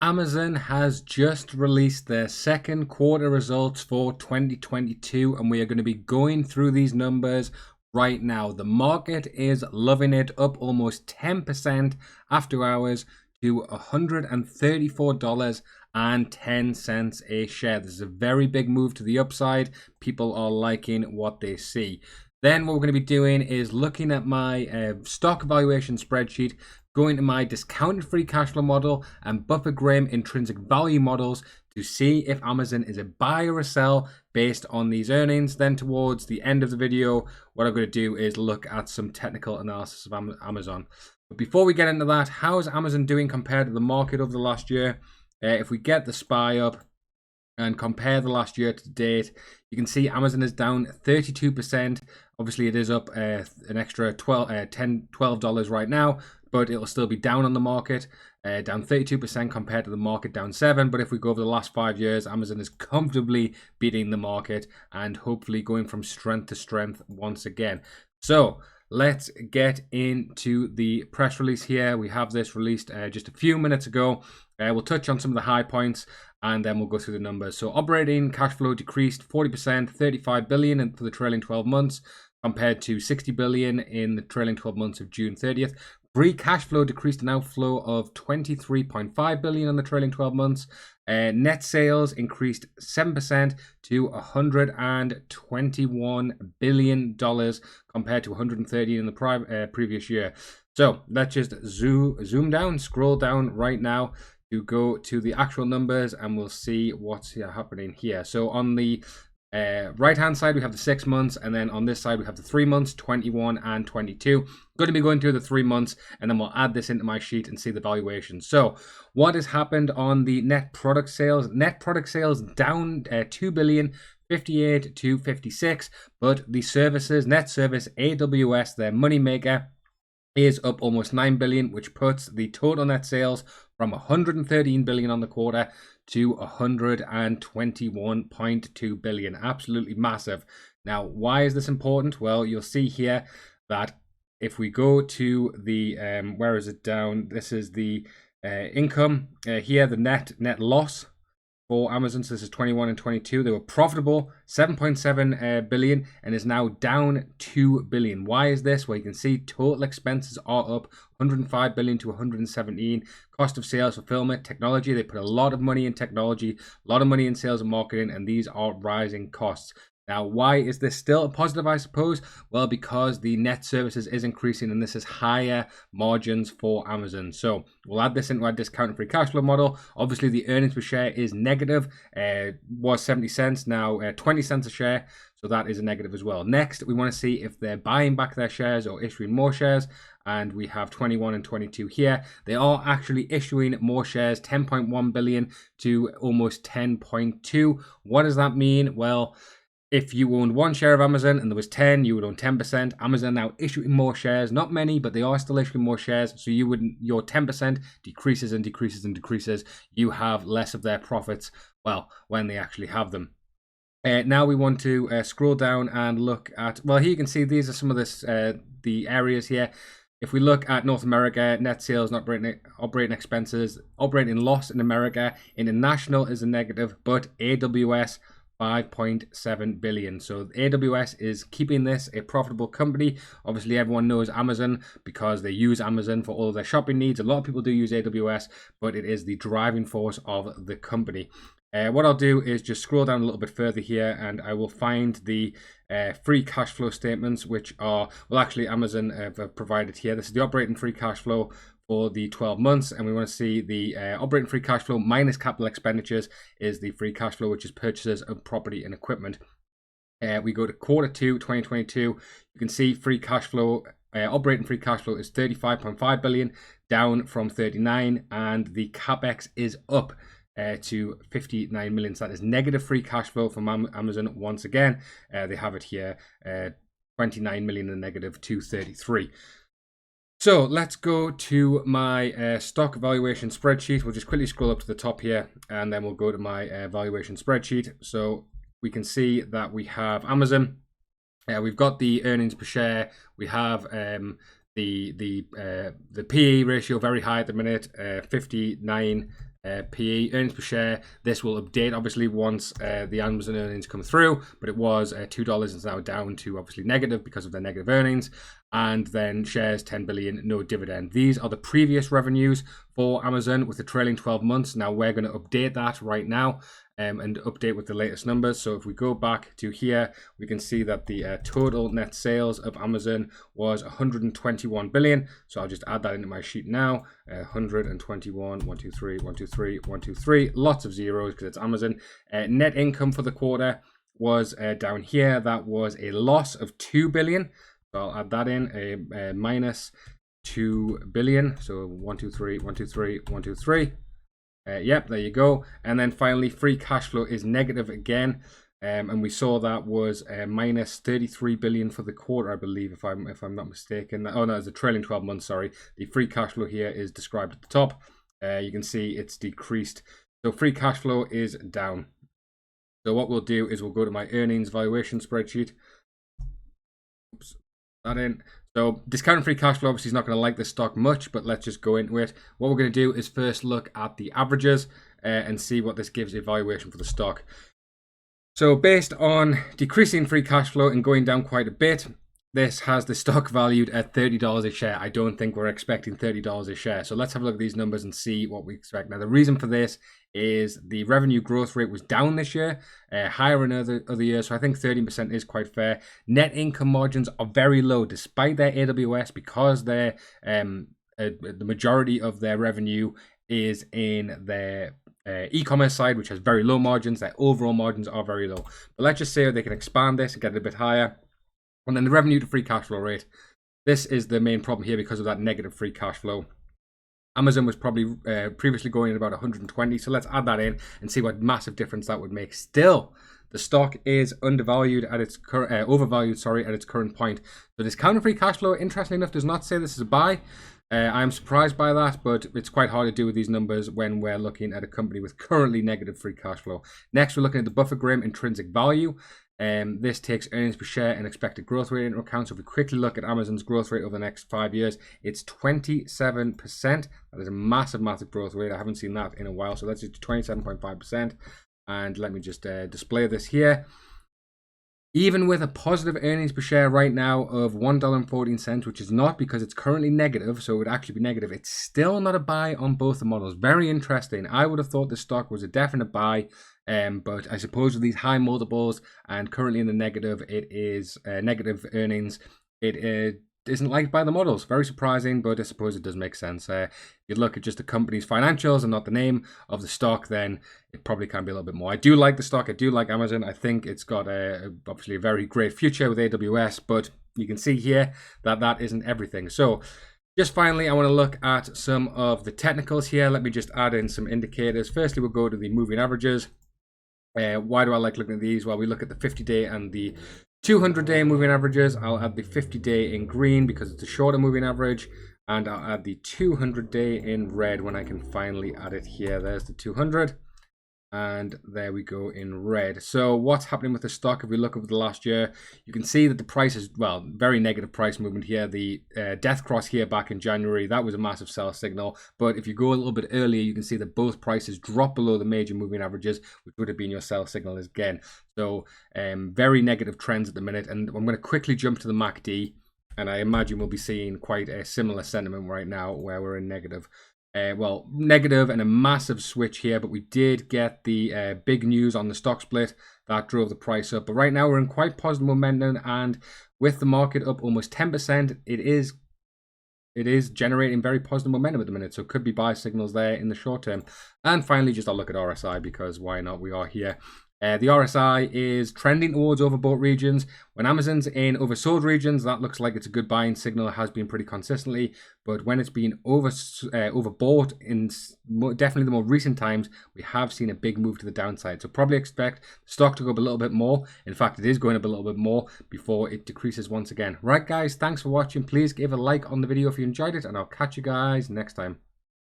Amazon has just released their second quarter results for 2022, and we are going to be going through these numbers right now. The market is loving it, up almost 10% after hours to $134.10 a share. This is a very big move to the upside. People are liking what they see. Then what we're going to be doing is looking at my stock valuation spreadsheet, going to my discounted free cash flow model and Buffett Graham intrinsic value models to see if Amazon is a buy or a sell based on these earnings. Then towards the end of the video, what I'm going to do is look at some technical analysis of Amazon. But before we get into that, how is Amazon doing compared to the market over the last year? If we get the SPY up and compare the last year to date, you can see Amazon is down 32%. Obviously, it is up an extra $12 right now, but it'll still be down on the market, down 32% compared to the market down 7%. But if we go over the last 5 years, Amazon is comfortably beating the market and hopefully going from strength to strength once again. So let's get into the press release here. We have this released just a few minutes ago. We'll touch on some of the high points and then we'll go through the numbers. So operating cash flow decreased 40%, 35 billion for the trailing 12 months compared to 60 billion in the trailing 12 months of June 30th. Free cash flow decreased an outflow of 23.5 billion on the trailing 12 months. Net sales increased 7% to $121 billion compared to 130 in the previous year. So let's just zoom down, scroll down right now to go to the actual numbers and we'll see what's happening here. So on the right hand side we have the 6 months, and then on this side we have the 3 months, 21 and 22. Going to be going through the 3 months and then we'll add this into my sheet and see the valuation. So what has happened on the net product sales? Net product sales down 2 billion, 58 to 56, but the services, net service, AWS, their money maker, is up almost 9 billion, which puts the total net sales from 113 billion on the quarter to 121.2 billion. Absolutely massive. Now, why is this important? Well, you'll see here that if we go to the where is it down? This is the income here, the net loss for Amazon. So this is 21 and 22. They were profitable, 7.7 billion, and is now down 2 billion. Why is this? Well, you can see total expenses are up 105 billion to 117. Cost of sales, fulfillment, technology. They put a lot of money in technology, a lot of money in sales and marketing, and these are rising costs. Now, why is this still a positive, I suppose? Well, because the net services is increasing and this is higher margins for Amazon. So we'll add this into our discounted free cash flow model. Obviously, the earnings per share is negative. Was 70 cents, now 20 cents a share. So that is a negative as well. Next, we want to see if they're buying back their shares or issuing more shares. And we have 21 and 22 here. They are actually issuing more shares, 10.1 billion to almost 10.2. What does that mean? Well, if you owned 1 share of Amazon and there was 10, you would own 10%. Amazon now issuing more shares, not many, but they are still issuing more shares. So your 10% decreases and decreases and decreases. You have less of their profits, well, when they actually have them. Now we want to scroll down and look at, well, here you can see these are some of the areas here. If we look at North America, net sales, operating expenses, operating loss in America, international is a negative, but AWS, 5.7 billion. So AWS is keeping this a profitable company. Obviously, everyone knows Amazon because they use Amazon for all of their shopping needs. A lot of people do use AWS, but it is the driving force of the company. What I'll do is just scroll down a little bit further here and I will find the free cash flow statements, which are, well, actually Amazon have provided here. This is the operating free cash flow for the 12 months, and we want to see the operating free cash flow minus capital expenditures is the free cash flow, which is purchases of property and equipment. We go to quarter 2 2022. You can see free cash flow, operating free cash flow is 35.5 billion, down from 39, and the capex is up to 59 million. So that is negative free cash flow from Amazon once again. They have it here, 29 million and negative 233. So let's go to my stock valuation spreadsheet. We'll just quickly scroll up to the top here and then we'll go to my valuation spreadsheet. So we can see that we have Amazon. We've got the earnings per share. We have the PE ratio very high at the minute, 59 PE, earnings per share. This will update obviously once the Amzn earnings come through, but it was $2. It's now down to obviously negative because of the negative earnings. And then shares 10 billion, no dividend. These are the previous revenues for Amzn with the trailing 12 months. Now we're going to update that right now and update with the latest numbers. So if we go back to here, we can see that the total net sales of Amzn was 121 billion. So I'll just add that into my sheet now. 121, 123, 123, 123, lots of zeros because it's Amzn. Net income for the quarter was down here. That was a loss of 2 billion. So I'll add that in, a minus 2 billion. So 123, 123, 123. Yep, there you go. And then finally, free cash flow is negative again. And we saw that was minus 33 billion for the quarter, I believe, if I'm not mistaken. Oh no, it's a trailing 12 months, sorry. The free cash flow here is described at the top. You can see it's decreased. So free cash flow is down. So what we'll do is we'll go to my earnings valuation spreadsheet. Oops, that in. So discounted free cash flow obviously is not going to like this stock much, but let's just go into it. What we're going to do is first look at the averages and see what this gives a valuation for the stock. So based on decreasing free cash flow and going down quite a bit, this has the stock valued at $30 a share. I don't think we're expecting $30 a share. So let's have a look at these numbers and see what we expect. Now, the reason for this is the revenue growth rate was down this year, higher in other years. So I think 13% is quite fair. Net income margins are very low despite their AWS because they're, the majority of their revenue is in their e-commerce side, which has very low margins. Their overall margins are very low. But let's just say they can expand this and get it a bit higher. And then the revenue to free cash flow rate. This is the main problem here because of that negative free cash flow. Amzn was probably previously going at about 120. So let's add that in and see what massive difference that would make. Still, the stock is undervalued at its overvalued, sorry, at its current point. So discounted free cash flow, interestingly enough, does not say this is a buy. I'm surprised by that, but it's quite hard to do with these numbers when we're looking at a company with currently negative free cash flow. Next, we're looking at the Buffett Grimm intrinsic value. This takes earnings per share and expected growth rate into account. So if we quickly look at Amazon's growth rate over the next 5 years, it's 27%. That is a massive, massive growth rate. I haven't seen that in a while. So that's 27.5%. And let me just display this here. Even with a positive earnings per share right now of $1.14, which is not because it's currently negative, so it would actually be negative, it's still not a buy on both the models. Very interesting. I would have thought this stock was a definite buy, but I suppose with these high multiples and currently in the negative, it is negative earnings. It isn't liked by the models. Very surprising, but I suppose it does make sense. If you look at just the company's financials and not the name of the stock, then it probably can be a little bit more. I do like the stock. I do like Amzn. I think it's got obviously a very great future with AWS, but you can see here that that isn't everything. So just finally, I want to look at some of the technicals here. Let me just add in some indicators. Firstly, we'll go to the moving averages. Why do I like looking at these? Well, we look at the 50-day and the 200-day moving averages. I'll add the 50-day in green because it's a shorter moving average, and I'll add the 200-day in red when I can finally add it here. There's the 200, and there we go in red. So what's happening with the stock? If we look over the last year, you can see that the price is, well, very negative price movement here. The death cross here back in January, that was a massive sell signal. But if you go a little bit earlier, you can see that both prices drop below the major moving averages, which would have been your sell signal again. So very negative trends at the minute. And I'm going to quickly jump to the MACD, and I imagine we'll be seeing quite a similar sentiment right now where we're in negative. Well, negative and a massive switch here, but we did get the big news on the stock split that drove the price up. But right now we're in quite positive momentum, and with the market up almost 10%, it is generating very positive momentum at the minute. So it could be buy signals there in the short term. And finally, just I'll look at RSI because why not? We are here. The RSI is trending towards overbought regions. When Amazon's in oversold regions, that looks like it's a good buying signal. It has been pretty consistently. But when it's been overbought in definitely the more recent times, we have seen a big move to the downside. So probably expect the stock to go up a little bit more. In fact, it is going up a little bit more before it decreases once again. Right, guys, thanks for watching. Please give a like on the video if you enjoyed it, and I'll catch you guys next time.